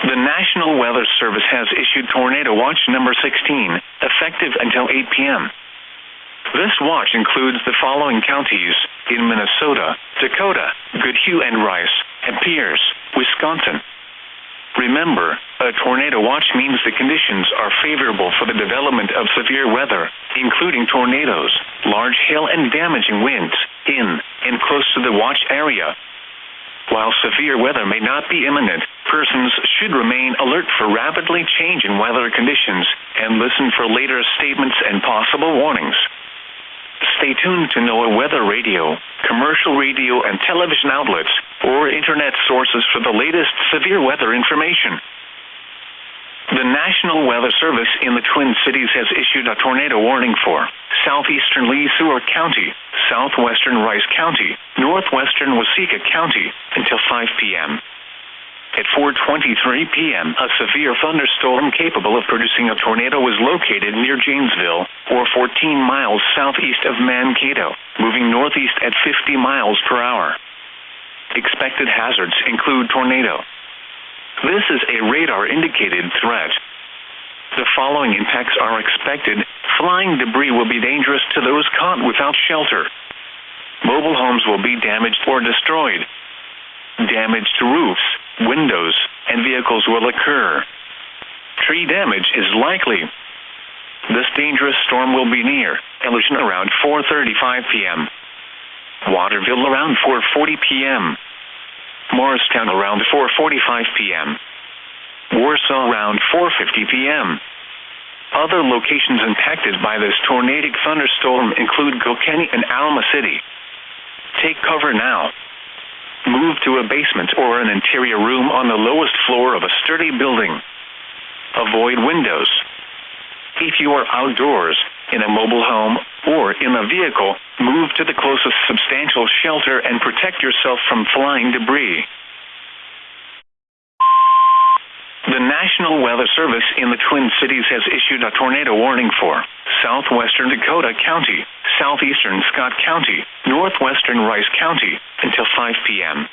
The National Weather Service has issued Tornado Watch number 16, effective until 8 p.m. This watch includes the following counties in Minnesota, Dakota, Goodhue and Rice, and Pierce, Wisconsin. Remember, a tornado watch means the conditions are favorable for the development of severe weather, including tornadoes, large hail and damaging winds, in and close to the watch area. While severe weather may not be imminent, persons should remain alert for rapidly changing weather conditions and listen for later statements and possible warnings. Stay tuned to NOAA weather radio, commercial radio and television outlets, or internet sources for the latest severe weather information. The National Weather Service in the Twin Cities has issued a tornado warning for southeastern Lee Sueur County, southwestern Rice County, northwestern Waseca County until 5 p.m. At 4:23 p.m., a severe thunderstorm capable of producing a tornado was located near Janesville, or 14 miles southeast of Mankato, moving northeast at 50 miles per hour. Expected hazards include tornado. This is a radar-indicated threat. The following impacts are expected. Flying debris will be dangerous to those caught without shelter. Mobile homes will be damaged or destroyed. Damage to roofs, windows, and vehicles will occur. Tree damage is likely. This dangerous storm will be near Ellerton around 4:35 p.m. Waterville around 4:40 p.m. Morristown around 4:45 p.m. Warsaw around 4:50 p.m. Other locations impacted by this tornadic thunderstorm include Kilkenny and Alma City. Take cover now. Move to a basement or an interior room on the lowest floor of a sturdy building. Avoid windows. If you are outdoors, in a mobile home, or in a vehicle, move to the closest substantial shelter and protect yourself from flying debris. The National Weather Service in the Twin Cities has issued a tornado warning for southwestern Dakota County, southeastern Scott County, northwestern Rice County until 5 p.m.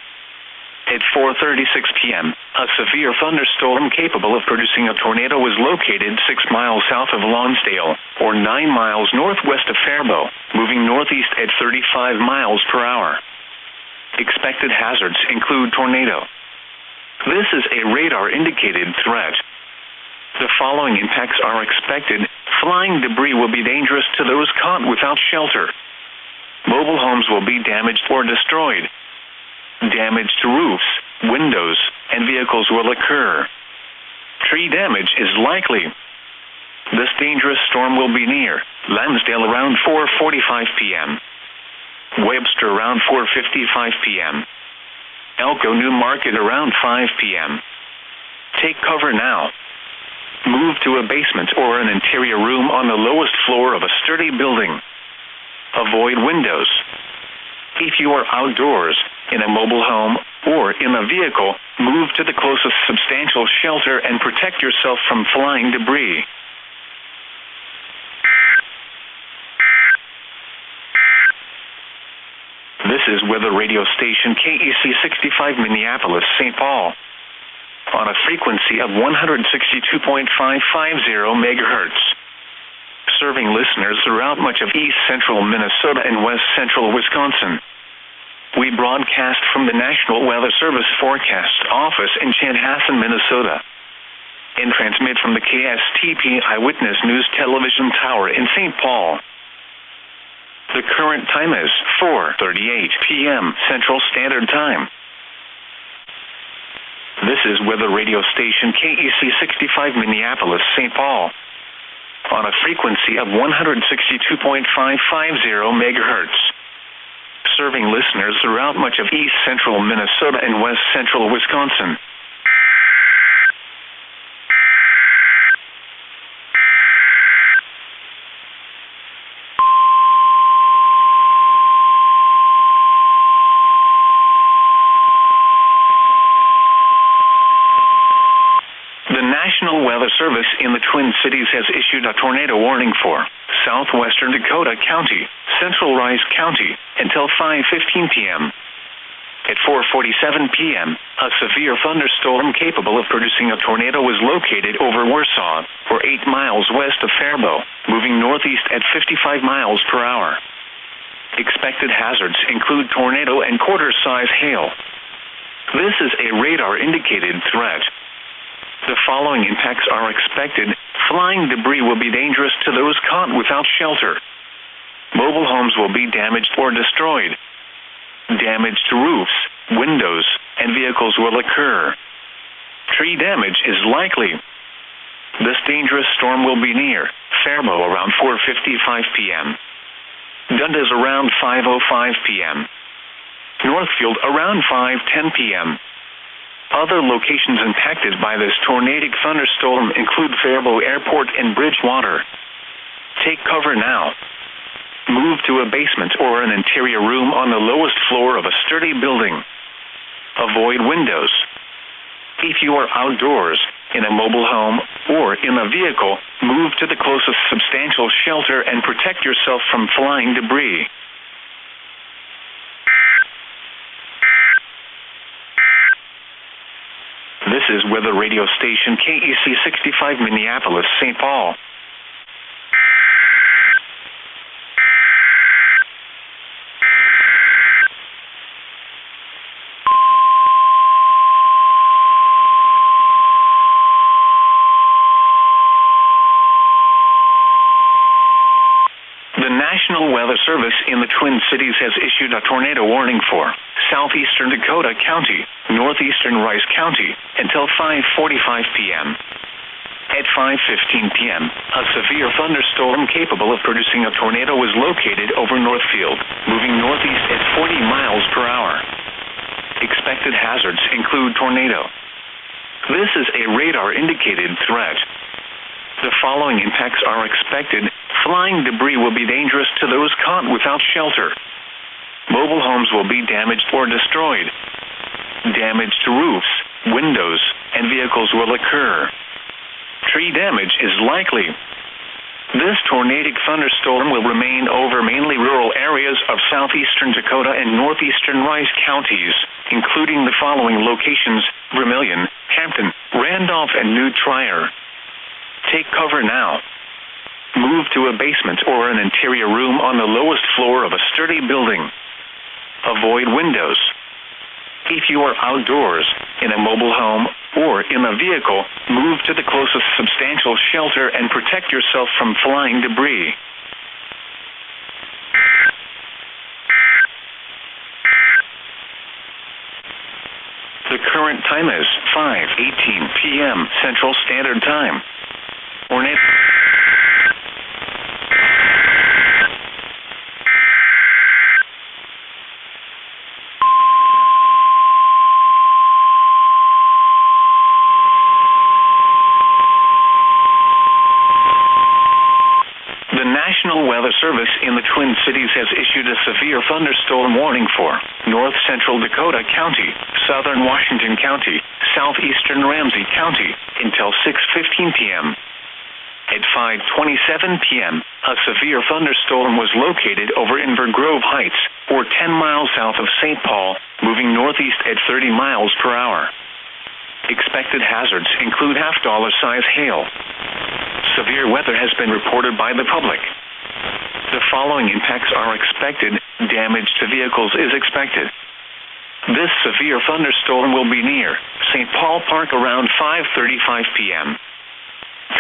At 4:36 p.m., a severe thunderstorm capable of producing a tornado was located 6 miles south of Lonsdale, or 9 miles northwest of Faribault, moving northeast at 35 miles per hour. Expected hazards include tornado. This is a radar-indicated threat. The following impacts are expected. Flying debris will be dangerous to those caught without shelter. Mobile homes will be damaged or destroyed. Damage to roofs, windows, and vehicles will occur. Tree damage is likely. This dangerous storm will be near Lansdale around 4:45 p.m. Webster around 4:55 p.m. Elko New Market around 5 p.m. Take cover now. Move to a basement or an interior room on the lowest floor of a sturdy building. Avoid windows. If you are outdoors, in a mobile home, or in a vehicle, move to the closest substantial shelter and protect yourself from flying debris. This is weather radio station KEC 65 Minneapolis, St. Paul, on a frequency of 162.550 megahertz, serving listeners throughout much of east central Minnesota and west central Wisconsin. We broadcast from the National Weather Service Forecast Office in Chanhassen, Minnesota, and transmit from the KSTP Eyewitness News Television Tower in St. Paul. The current time is 4:38 p.m. Central Standard Time. This is weather radio station KEC 65 Minneapolis, St. Paul, on a frequency of 162.550 megahertz, serving listeners throughout much of east central Minnesota and west central Wisconsin. The National Weather Service in the Twin Cities has issued a tornado warning for southwestern Dakota County, central Rice County, until 5:15 p.m. At 4:47 p.m., a severe thunderstorm capable of producing a tornado was located over Warsaw, or 8 miles west of Faribault, moving northeast at 55 miles per hour. Expected hazards include tornado and quarter-size hail. This is a radar-indicated threat. The following impacts are expected. Flying debris will be dangerous to those caught without shelter. Mobile homes will be damaged or destroyed. Damage to roofs, windows, and vehicles will occur. Tree damage is likely. This dangerous storm will be near Faribault around 4:55 p.m. Dundas around 5:05 p.m. Northfield around 5:10 p.m. Other locations impacted by this tornadic thunderstorm include Faribault Airport and Bridgewater. Take cover now. Move to a basement or an interior room on the lowest floor of a sturdy building. Avoid windows. If you are outdoors, in a mobile home, or in a vehicle, move to the closest substantial shelter and protect yourself from flying debris. This is weather radio station KEC 65 Minneapolis, St. Paul. The National Weather Service in the Twin Cities has issued a tornado warning for southeastern Dakota County, northeastern Rice County, until 5:45 p.m. At 5:15 p.m., a severe thunderstorm capable of producing a tornado was located over Northfield, moving northeast at 40 miles per hour. Expected hazards include tornado. This is a radar-indicated threat. The following impacts are expected. Flying debris will be dangerous to those caught without shelter. Mobile homes will be damaged or destroyed. Damage to roofs, windows, and vehicles will occur. Tree damage is likely. This tornadic thunderstorm will remain over mainly rural areas of southeastern Dakota and northeastern Rice counties, including the following locations: Vermilion, Hampton, Randolph, and New Trier. Take cover now. Move to a basement or an interior room on the lowest floor of a sturdy building. Avoid windows. If you are outdoors, in a mobile home, or in a vehicle, move to the closest substantial shelter and protect yourself from flying debris. The current time is 5:18 p.m. Central Standard Time. The National Weather Service in the Twin Cities has issued a severe thunderstorm warning for north central Dakota County, southern Washington County, southeastern Ramsey County, until 6:15 p.m. At 5:27 p.m., a severe thunderstorm was located over Inver Grove Heights, or 10 miles south of St. Paul, moving northeast at 30 miles per hour. Expected hazards include half-dollar-size hail. Severe weather has been reported by the public. The following impacts are expected. Damage to vehicles is expected. This severe thunderstorm will be near St. Paul Park around 5:35 p.m.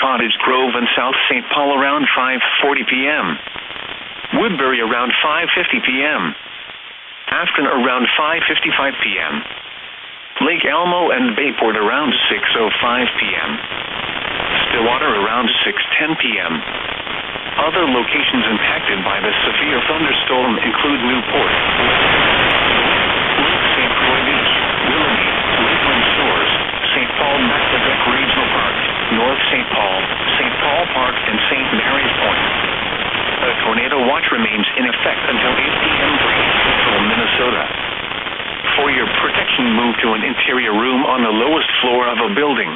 Cottage Grove and South St. Paul around 5:40 p.m. Woodbury around 5:50 p.m. Afton around 5:55 p.m. Lake Elmo and Bayport around 6:05 p.m. Stillwater around 6:10 p.m. Other locations impacted by the severe thunderstorm include Newport, Lake St. Croix Beach, Willoughby, Lakeland Shores, St. Paul Maclebec Regional Park, North St. Paul Park, and St. Mary's Point. A tornado watch remains in effect until 8 p.m. for central Minnesota. For your protection, move to an interior room on the lowest floor of a building.